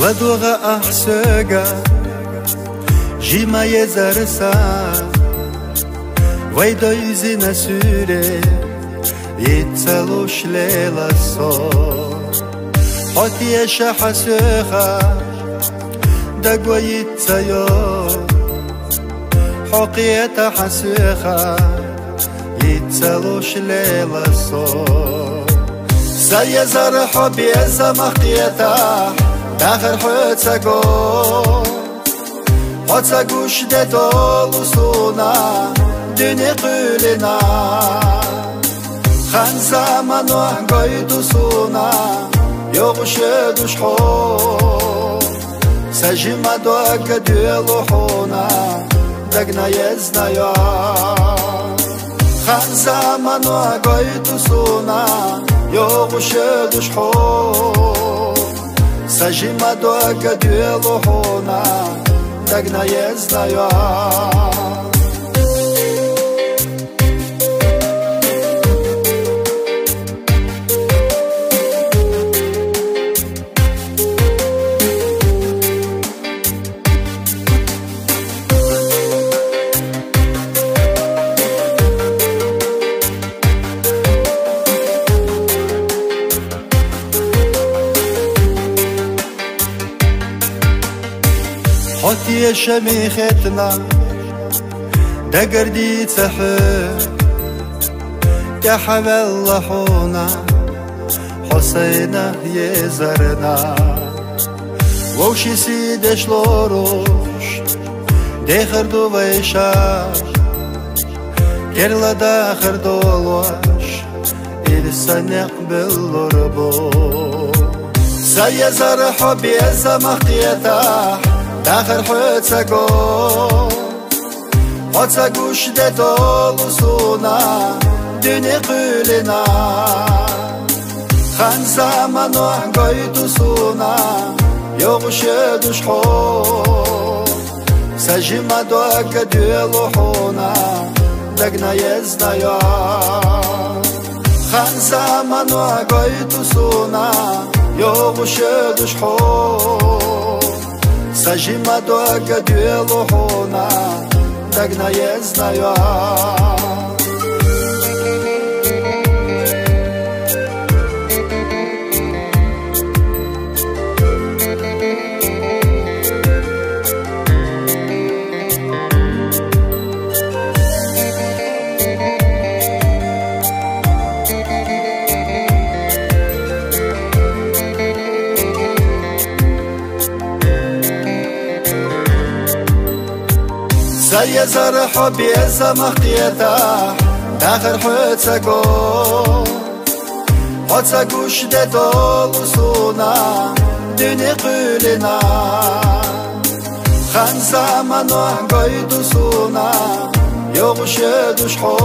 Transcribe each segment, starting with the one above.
ودوغ أحسوغا جيما يزرسا ويدو يزينا سوري يتسلوش ليلا صو حوتي يشا حسوخا دقوا يتسيو حقيتا حسوخا يتسلوش ليلا صو سيزر حبي زمخيتا داخل حوتساقو حوتساقوش ديتولو سونا دني قولنا خان زمانو قويدو سونا يوغش دوش حو سجيما دوغ ديلو حونا دقنا يزنا يا خان زمانو قويدو سونا يوغش دوش حو سجيما دوغ ديلو حونا دقنا يزنا يا حوتي شميختنا دقردي تحب تحب اللحونا حسينة يزرنا ووشي سيدش لوروش داخر دو ويشاش كرلا داخر دولوش إلسانق باللربو سيزر حبي زمخيتا داخل حوتساقوش ديتولو سونا دني قولنا خان زمانو قويدو سونا يوغش دوش حو سجيما دوغ ديلو حونا دقنا يزنا يا خان زمانو قويدو سونا يوغش دوش حو سجيما دوغ ديلو حونا دقنا يزنا يا سيزر حبي زمخيتا داخل حوتساقوش ديتولو سونا دني قولنا خان زمانو قويدو سونا يوغش دوش حو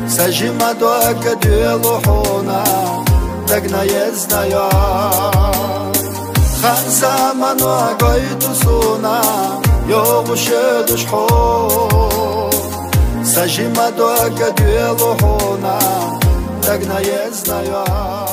سجيما دوغ ديلو حونا دقنا يزنا يا خان زمانو قويدو سونا يوغش دوش حو سجيما دوغ ديلو حونا دقنا يزنا يا